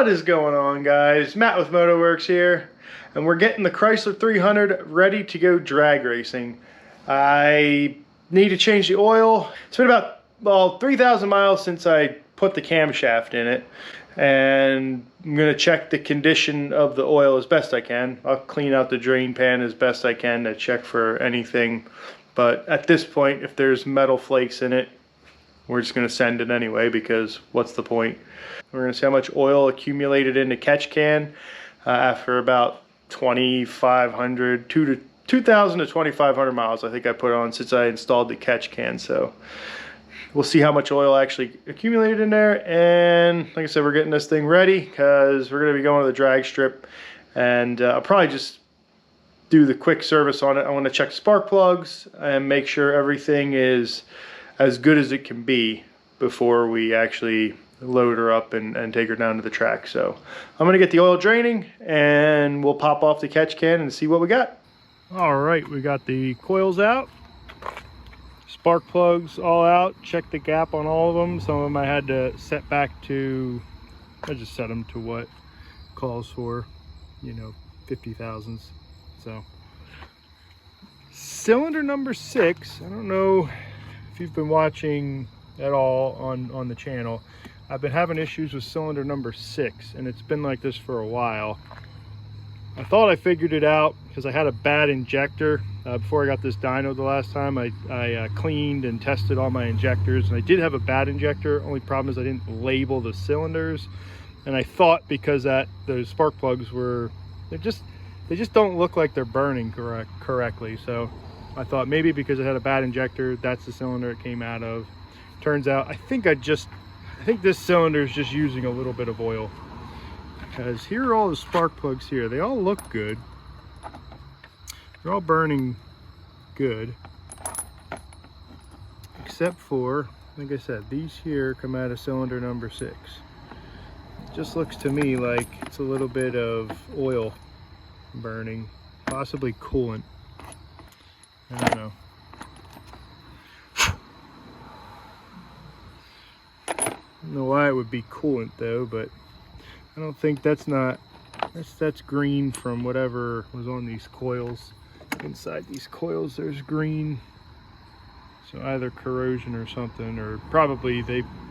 What is going on, guys? Matt with MotoWorks here, and we're getting the Chrysler 300 ready to go drag racing. I need to change the oil. It's been about 3,000 miles since I put the camshaft in it, and I'm going to check the condition of the oil as best I can. I'll clean out the drain pan as best I can to check for anything, but at this point, if there's metal flakes in it, we're just going to send it anyway, because what's the point? We're going to see how much oil accumulated in the catch can after about 2,000 to 2,500 miles I think I put on since I installed the catch can. So we'll see how much oil actually accumulated in there. And like I said, we're getting this thing ready because we're going to be going to the drag strip, and I'll probably just do the quick service on it. I want to check spark plugs and make sure everything is as good as it can be before we actually load her up and take her down to the track. So I'm gonna get the oil draining and we'll pop off the catch can and see what we got. All right, we got the coils out, spark plugs all out, check the gap on all of them. Some of them I had to set back to, I just set them to what calls for, 50 thousandths. So cylinder number 6, I don't know if you've been watching at all on the channel. I've been having issues with cylinder number 6, and it's been like this for a while. I thought I figured it out because I had a bad injector before I got this dyno the last time. I cleaned and tested all my injectors, and I did have a bad injector. Only problem is I didn't label the cylinders, and I thought because those spark plugs were, they just don't look like they're burning correctly. So I thought maybe because I had a bad injector, that's the cylinder it came out of. Turns out I think this cylinder is just using a little bit of oil, because here are all the spark plugs here. They all look good. They're all burning good, except for, like I said, these here come out of cylinder number 6. It just looks to me like it's a little bit of oil burning, possibly coolant. I don't know. I don't know why it would be coolant though, but I don't think that's green from whatever was on these coils. Inside these coils there's green, so either corrosion or something, or probably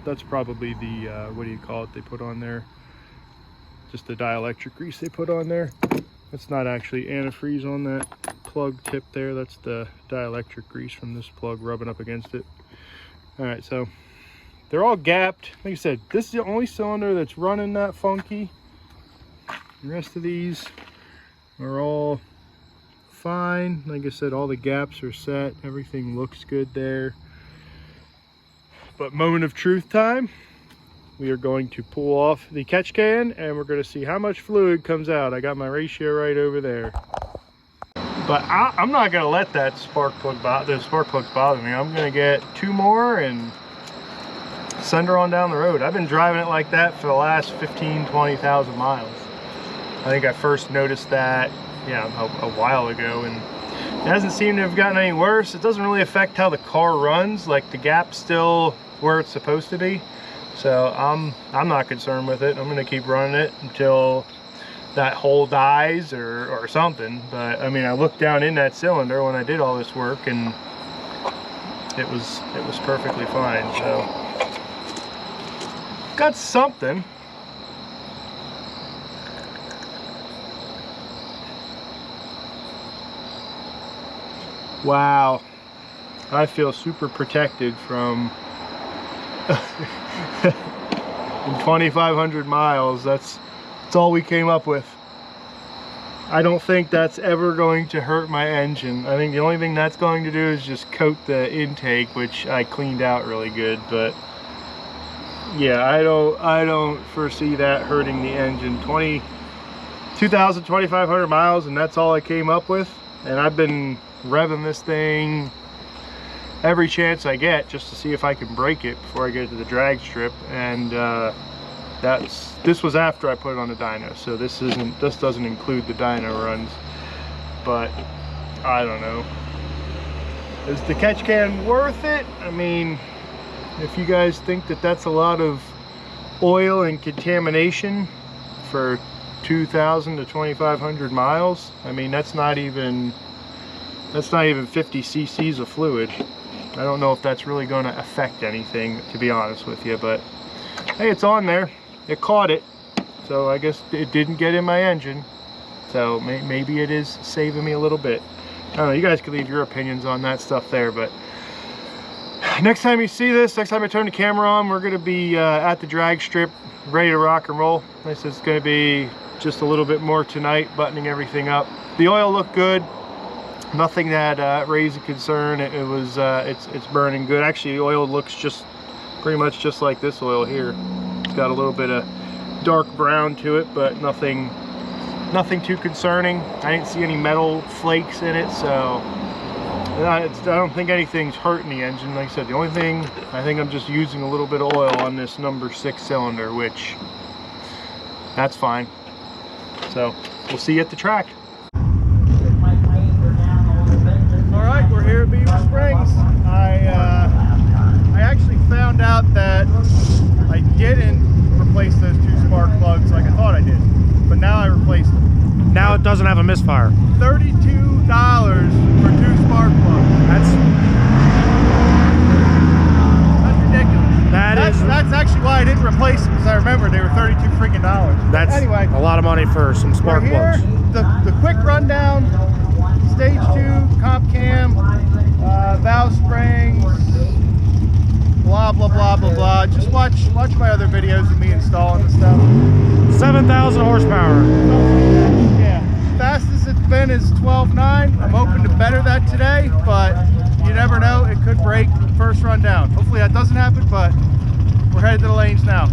that's probably the what do you call it they put on there, just the dielectric grease they put on there. That's not actually antifreeze on that plug tip there, that's the dielectric grease from this plug rubbing up against it. All right, so they're all gapped. Like I said, this is the only cylinder that's running that funky. The rest of these are all fine. Like I said, all the gaps are set. Everything looks good there. But moment of truth time. We are going to pull off the catch can and we're going to see how much fluid comes out. I got my ratio right over there. But I'm not going to let that those spark plugs bother me. I'm going to get 2 more and send her on down the road. I've been driving it like that for the last 20,000 miles. I think I first noticed that, a while ago, and it hasn't seemed to have gotten any worse. It doesn't really affect how the car runs. Like, the gap's still where it's supposed to be. So I'm not concerned with it. I'm gonna keep running it until that hole dies or something. But I mean, I looked down in that cylinder when I did all this work, and it was perfectly fine. So got something. Wow, I feel super protected from in 2,500 miles. That's all we came up with. I don't think that's ever going to hurt my engine. I think the only thing that's going to do is just coat the intake, which I cleaned out really good. But yeah, I don't foresee that hurting the engine. 2,500 miles, and that's all I came up with. And I've been revving this thing every chance I get just to see if I can break it before I get to the drag strip. And this was after I put it on the dyno, so this doesn't include the dyno runs. But I don't know, is the catch can worth it? I mean, if you guys think that that's a lot of oil and contamination, for 2,000 to 2,500 miles. I mean, that's not even 50 cc's of fluid. I don't know if that's really going to affect anything, to be honest with you, but hey, it's on there. It caught it, so I guess it didn't get in my engine. So maybe it is saving me a little bit. I don't know, you guys can leave your opinions on that stuff there, but next time you see this, next time I turn the camera on, we're going to be at the drag strip, ready to rock and roll. This is going to be just a little bit more tonight, buttoning everything up. The oil looked good. Nothing that raised a concern. It's burning good. Actually, the oil looks just pretty much just like this oil here. It's got a little bit of dark brown to it, but nothing too concerning. I didn't see any metal flakes in it, so I don't think anything's hurting the engine. Like I said, the only thing, I think I'm just using a little bit of oil on this number 6 cylinder, which that's fine. So we'll see you at the track. Alright, we're here at Beaver Springs. I actually found out that I didn't replace those 2 spark plugs like I thought I did, but now I replaced them. Now it doesn't have a misfire. $32 for 2 spark plugs. That's ridiculous. That's actually why I didn't replace them, because I remember they were $32 freaking dollars. That's anyway, a lot of money for some spark plugs. The quick rundown: stage 2, comp cam, valve springs, blah blah blah blah blah. Just watch my other videos of me installing the stuff. 7,000 horsepower. Yeah, fastest it's been is 12.9. I'm hoping to better that today, but you never know, it could break first run down. Hopefully that doesn't happen, but we're headed to the lanes now.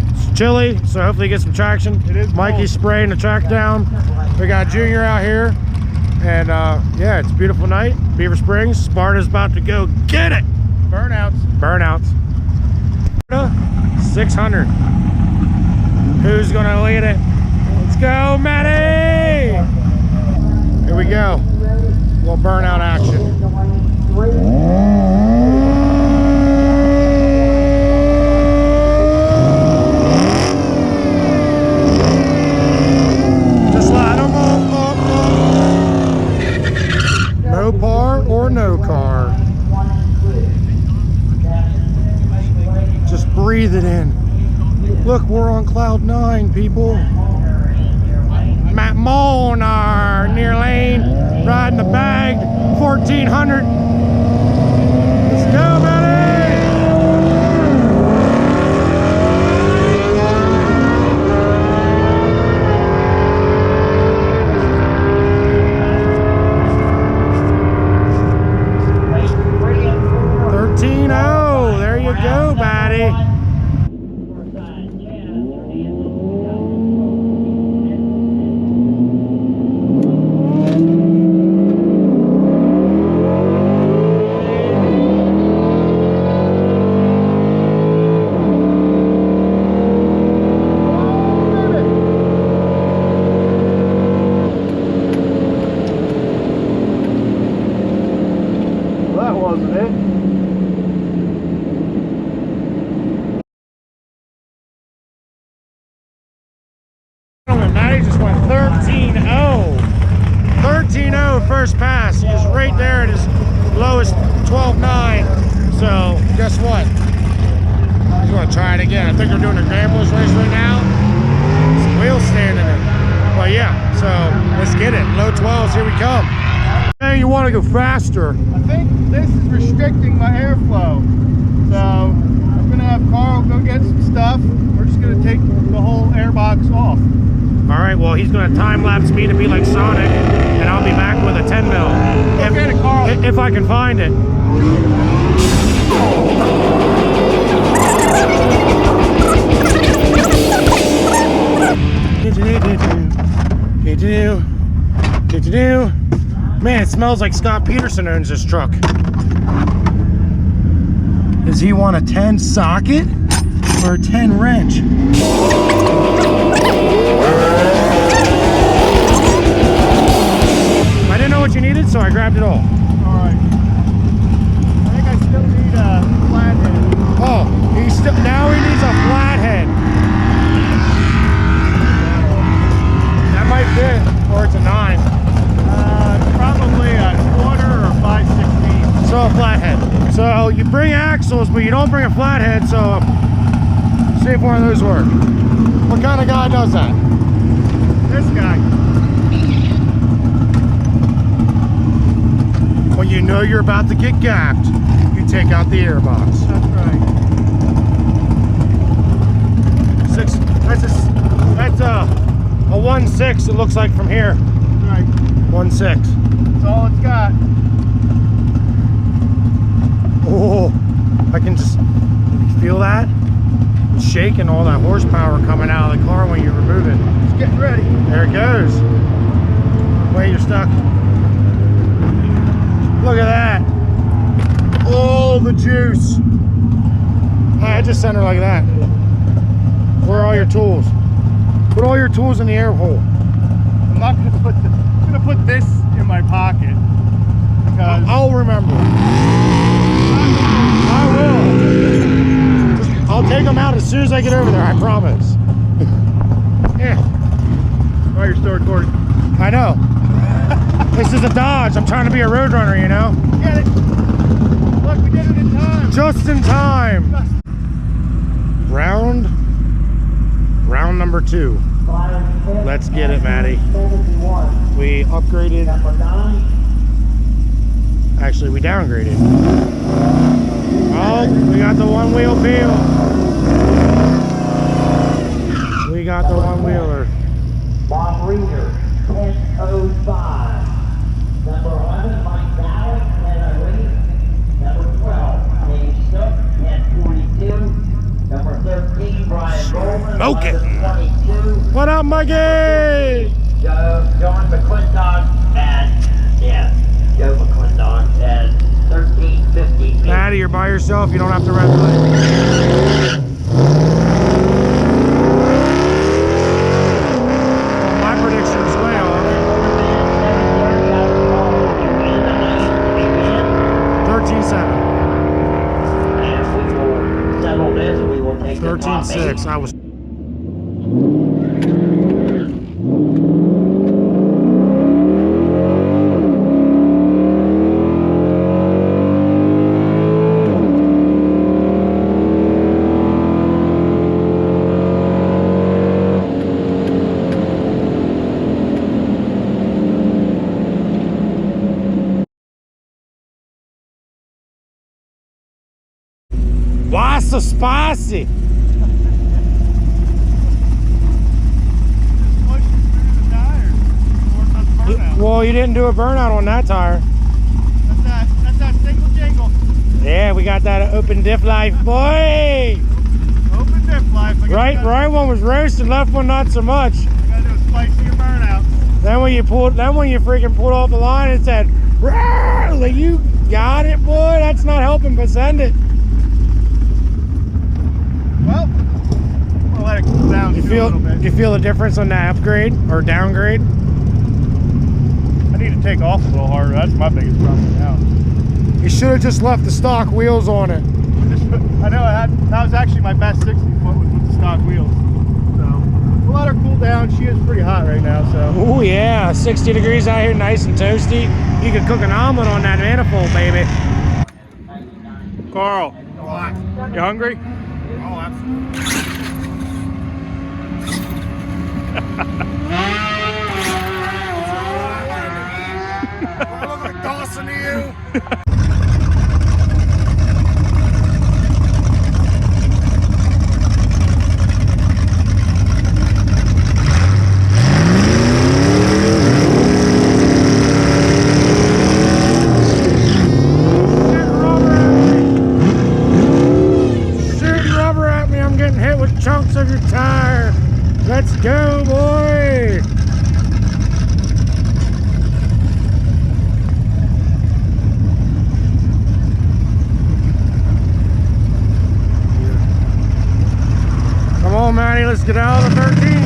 It's chilly, so hopefully get some traction. It is Mikey's cold. spraying the track down. We got Junior out here, and yeah, it's a beautiful night. Beaver Springs. Sparta's about to go get it. Burnouts. 600. Who's gonna lead it? Let's go, Matty! Here we go. A little burnout action. Just slide them up. No par or no car. Just breathe it in. Look, we're on cloud 9, people. Matt Molnar, near lane, riding the bag, 1400. Let's go, buddy! There you go, buddy. Well, that wasn't it. Matty just went 13.0. 13.0 first pass. He was right there at his lowest 12.9. So guess what? He's going to try it again. I think they're doing a Grandma's race right now. Some wheel standing in. Well, yeah. So let's get it. Low 12s. Here we come. Hey, you want to go faster? I think this is restricting my airflow. So I'm going to have Carl go get some stuff. We're just going to take the whole airbox off. All right, well, he's going to time-lapse me to be like Sonic, and I'll be back with a 10 mil. If I can find it. Man, it smells like Scott Peterson owns this truck. Does he want a 10 socket or a 10 wrench? I didn't know what you needed, so I grabbed it all. Alright. I think I still need a flathead. Oh, now he needs a flathead. You bring axles, but you don't bring a flathead, so see if one of those work. What kind of guy does that? This guy. When you know you're about to get gapped, you take out the airbox. That's right. That's a 1.6 it looks like from here. Right. 1.6. That's all it's got. Oh, I can just feel that. It's shaking, all that horsepower coming out of the car when you remove it. It's getting ready. There it goes. Wait, you're stuck. Look at that. Oh, the juice. I just sent her like that. Where are all your tools? Put all your tools in the air hole. I'm not gonna put I'm gonna put this in my pocket because I'll remember. I will. I'll take them out as soon as I get over there, I promise. Yeah. oh, you're still recording. I know. This is a Dodge. I'm trying to be a road runner, you know? Get it. Look, we did it in time. Just in time. Round number 2. Let's get it, Maddie. We upgraded. Actually, we downgraded. Oh, we got the one wheel peel. We got the one wheeler. Bob Reader, 10:05. Number 11, Mike Dowling, 10:08. Number 12, Dave Snook, 10:42. Number 13, Brian Goldman, Smoke it. 11:22. What up, Mikey? John McClintock at, Joe McClintock at 13:50. Maddie, you're by yourself. You don't have to red light. My prediction is way off. 13.7. And we will settle this. We will take the top 13.6. I was. Why so spicy? Well, you didn't do a burnout on that tire. That's that single jingle. Yeah, we got that open diff life, boy. Open diff life. Right one was roasted, left one not so much. I gotta do a spicy burnout. Then when you freaking pulled off the line, it said, "Rawr!" Like, you got it, boy. That's not helping, but send it. Well, I'll let it cool down a little bit. You feel the difference on that upgrade or downgrade? I need to take off a little harder. That's my biggest problem now. You should have just left the stock wheels on it. I know that was actually my best 60 foot with the stock wheels. So we'll let her cool down. She is pretty hot right now. So. Oh yeah, 60 degrees out here, nice and toasty. You could cook an omelet on that manifold, baby. Carl, you hungry? Oh, absolutely. I look like Dawson to you. Chunks of your tire. Let's go, boy. Come on, Maddie, let's get out of the 13s.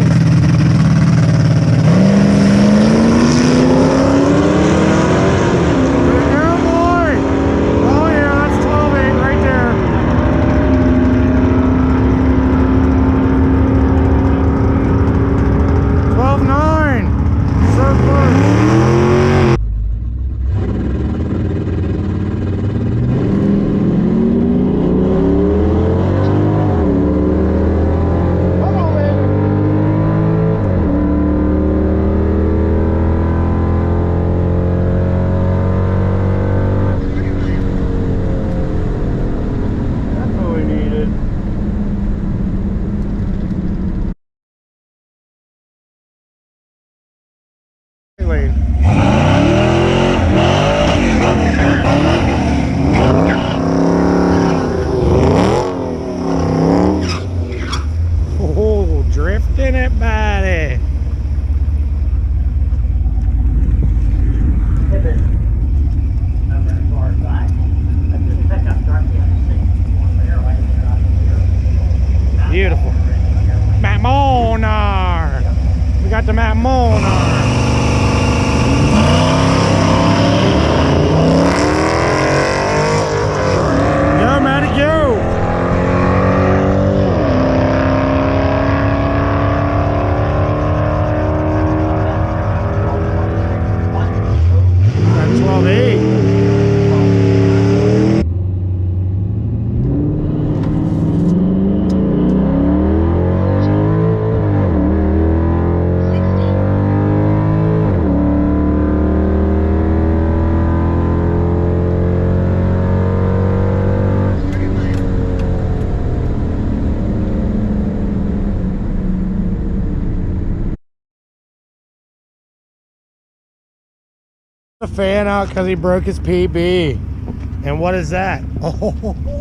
the Matt Molnar. Go, Matty, go! That's 12.8. The fan out because he broke his PB. And what is that? Oh,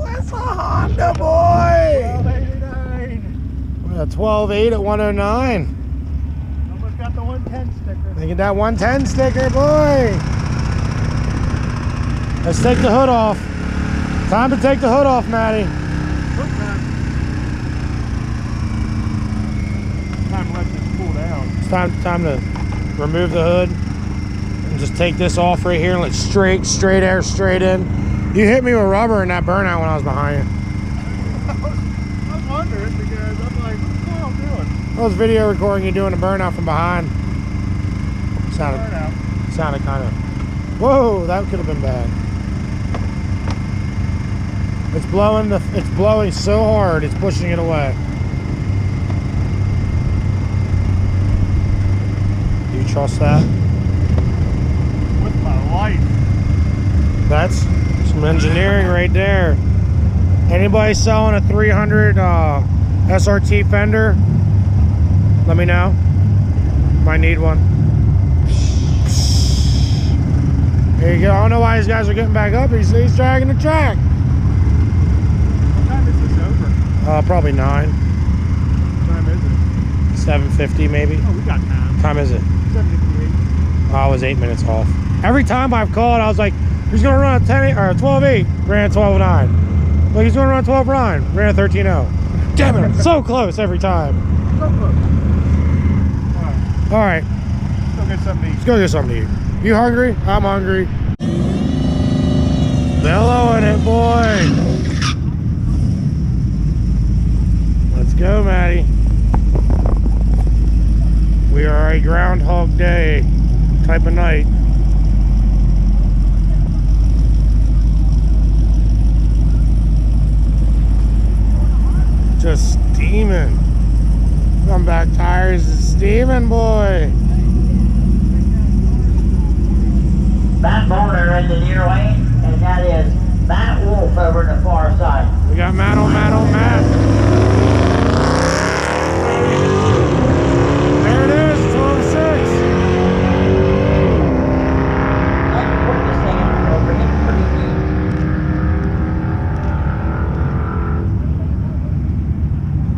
that's a Honda, boy! 1289. A 12.8 at 109. Almost got the 110 sticker. Look at that 110 sticker, boy! Let's take the hood off. Time to take the hood off, Matty. Time to let this cool down. It's time to remove the hood. Just take this off right here and let straight air straight in. You hit me with rubber in that burnout when I was behind you. I'm wondering because I'm like, what's the hell doing? I was video recording you doing a burnout from behind. Sounded kind of. Whoa, that could have been bad. It's blowing so hard, it's pushing it away. Do you trust that? Life. That's some engineering right there. Anybody selling a 300 SRT fender? Let me know. Might need one. There you go. I don't know why these guys are getting back up. He's dragging the track. What time is this over? Probably 9. What time is it? 7:50 maybe. Oh, we got time. What time is it? 7:58. I was 8 minutes off. Every time I've called, I was like, he's gonna run a 10 or a 12.8, ran a 12.9. Like he's gonna run a 12.9, ran a 13.0. Damn it, I'm so close every time. So close. All right, Let's go get something to eat. let's go get something to eat. You hungry? I'm hungry. Bellowing it, boy. Let's go, Matty. We are a Groundhog Day type of night. Just steaming. Comeback tires is steaming, boy. Matt Molnar in the near lane, and that is Matt Wolf over in the far side. We got Matt on Matt on Matt. There it is, 12.6. Let's put this thing over here pretty deep.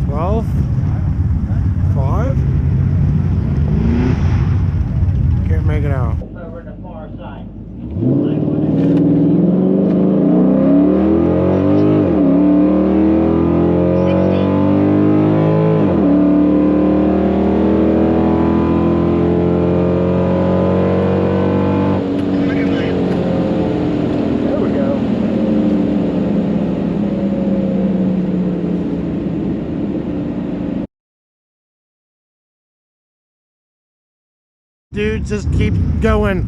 12.5. Can't make it out. Over in the far side. Dude, just keep going.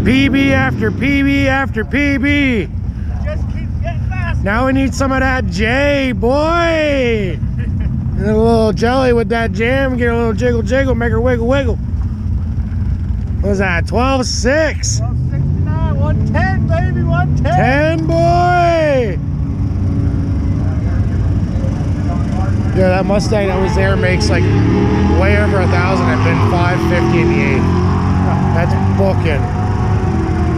PB after PB after PB. Just keep getting faster. Now we need some of that J, boy. And a little jelly with that jam. Get a little jiggle jiggle, make her wiggle wiggle. What was that? 12.6. 1269, 110, baby, 110. 10, boy. Yeah, that Mustang that was there makes like way over 1,000. I've been 550 in the 8. That's booking.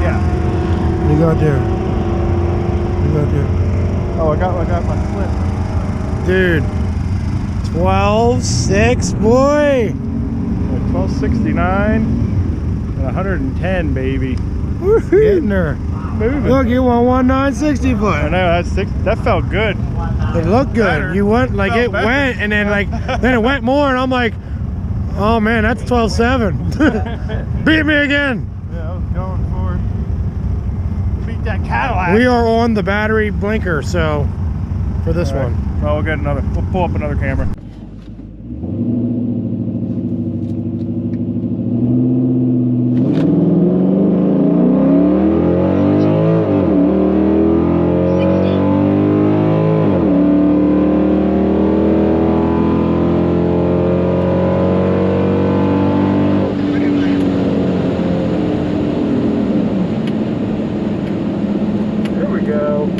Yeah. What you gonna do? What you gonna do? Oh, I got my flip. Dude, 12.6, boy. 1269 and 110, baby. Getting her. Moving. Look, you want 1960 I foot. know that felt good. It looked good. Better. You went like Felt it better. went, and then like then it went more, and I'm like, Oh man, that's 12.7. Beat me again. Yeah, I was going for it. Beat that Cadillac. We are on the battery blinker, so for this All right. one. Well, we'll get another. We'll pull up another camera. There we go.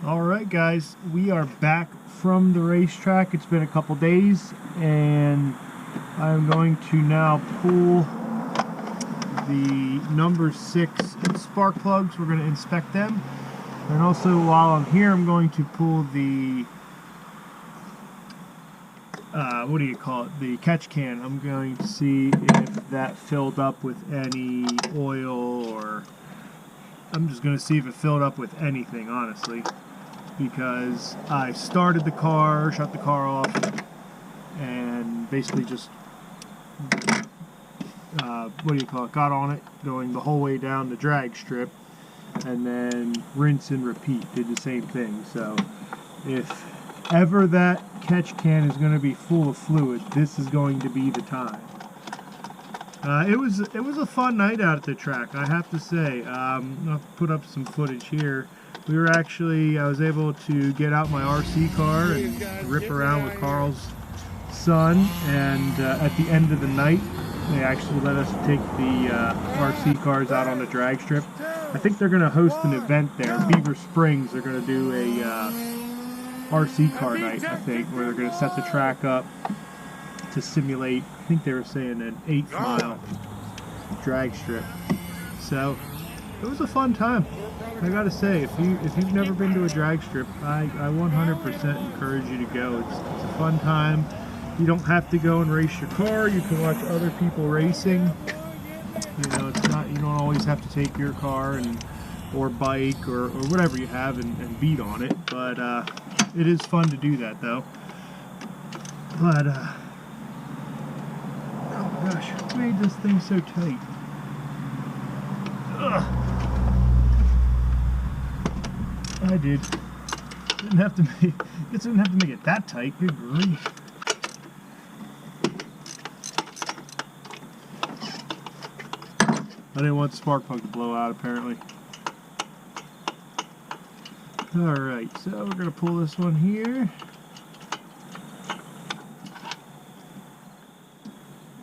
All right, guys, we are back from the racetrack. It's been a couple days, and I'm going to now pull the number 6 spark plugs. We're going to inspect them, and also while I'm here, I'm going to pull the what do you call it? The catch can. I'm going to see if that filled up with any oil, or I'm just going to see if it filled up with anything, honestly. Because I started the car, shut the car off, and basically just, what do you call it, got on it, going the whole way down the drag strip, and then rinse and repeat, did the same thing. So if ever that catch can is going to be full of fluid, this is going to be the time. It was a fun night out at the track, I have to say. I'll put up some footage here. We were actually, I was able to get out my RC car and rip around with Carl's son, and at the end of the night, they actually let us take the RC cars out on the drag strip. I think they're going to host an event there. Beaver Springs, they're going to do a RC car night, I think, where they're going to set the track up to simulate, I think they were saying an 8-mile drag strip. So it was a fun time. I gotta say, if you've never been to a drag strip, I 100% encourage you to go. It's a fun time. You don't have to go and race your car. You can watch other people racing. You know, it's not, you don't always have to take your car or bike or whatever you have and beat on it. But it is fun to do that, though. But oh gosh, what made this thing so tight? Ugh. I did. Didn't have to make it that tight. Good grief. I didn't want the spark plug to blow out, apparently. Alright, so we're going to pull this one here.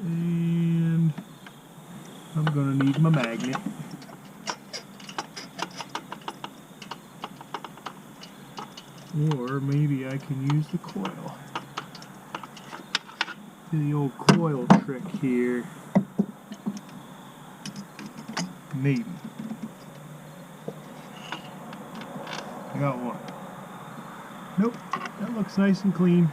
And I'm going to need my magnet. Or maybe I can use the coil. Do the old coil trick here. Maybe. I got one. Nope, that looks nice and clean.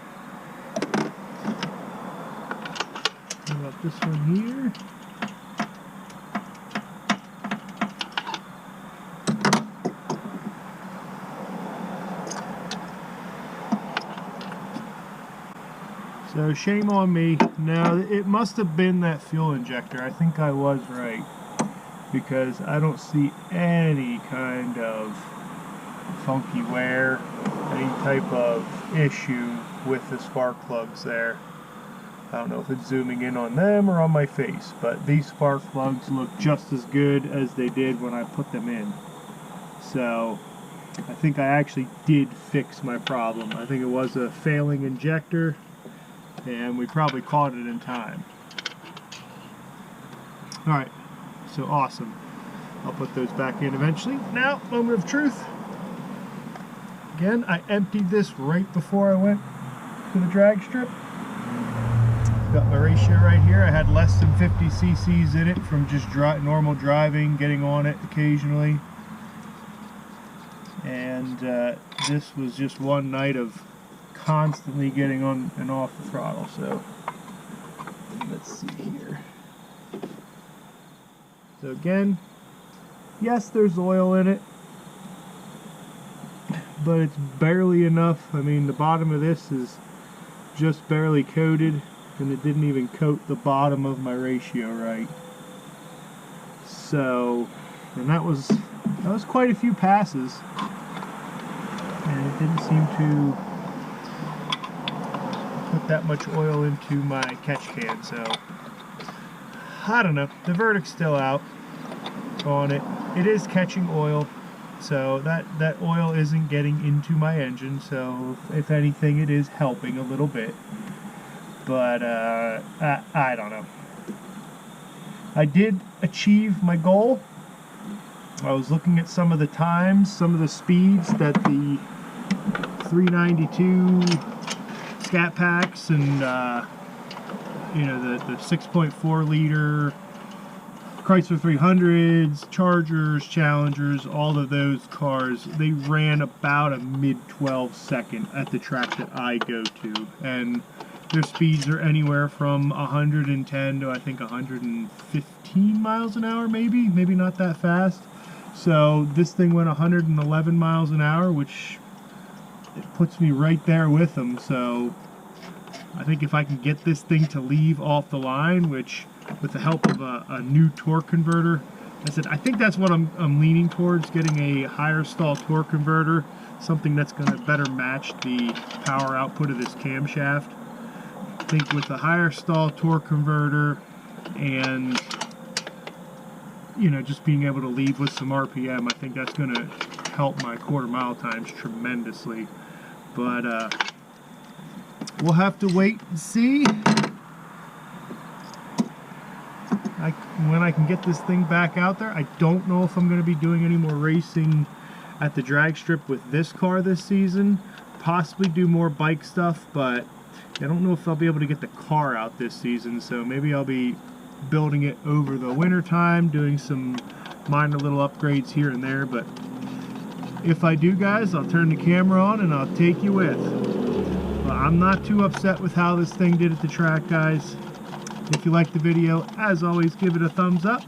How about this one here? So shame on me. Now it must have been that fuel injector. I think I was right, because I don't see any kind of funky wear, any type of issue with the spark plugs there. I don't know if it's zooming in on them or on my face, but these spark plugs look just as good as they did when I put them in. So I think I actually did fix my problem. I think it was a failing injector, and we probably caught it in time. Alright, so awesome. I'll put those back in eventually. Now, moment of truth. Again, I emptied this right before I went to the drag strip. Got my ratio right here. I had less than 50 cc's in it from just normal driving, getting on it occasionally. And this was just one night of constantly getting on and off the throttle. So let's see here. So again, yes, there's oil in it, but it's barely enough. I mean, the bottom of this is just barely coated, and it didn't even coat the bottom of my ratio right. So, and that was quite a few passes, and it didn't seem to put that much oil into my catch can. So I don't know, the verdict's still out on it. It is catching oil, so that oil isn't getting into my engine, so if anything it is helping a little bit, but I don't know. I did achieve my goal. I was looking at some of the times, some of the speeds that the 392 Scat Packs and you know, the 6.4 liter Chrysler 300s, Chargers, Challengers, all of those cars, they ran about a mid-12 second at the track that I go to, and their speeds are anywhere from 110 to I think 115 miles an hour, maybe not that fast. So this thing went 111 miles an hour, which it puts me right there with them. So I think if I can get this thing to leave off the line, which with the help of a new torque converter, I think that's what I'm leaning towards, getting a higher stall torque converter, something that's going to better match the power output of this camshaft. I think with the higher stall torque converter and, you know, just being able to leave with some RPM, I think that's going to help my quarter mile times tremendously. But we'll have to wait and see when I can get this thing back out there. I don't know if I'm going to be doing any more racing at the drag strip with this car this season. Possibly do more bike stuff, but I don't know if I'll be able to get the car out this season, so maybe I'll be building it over the winter time, doing some minor little upgrades here and there. But if I do, guys, I'll turn the camera on and I'll take you with. But I'm not too upset with how this thing did at the track, guys. If you liked the video, as always, give it a thumbs up.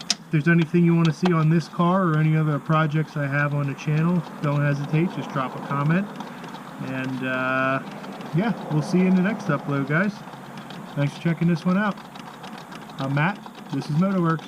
If there's anything you want to see on this car or any other projects I have on the channel, don't hesitate, just drop a comment. And yeah, we'll see you in the next upload, guys. Thanks for checking this one out. I'm Matt, this is Motorworks.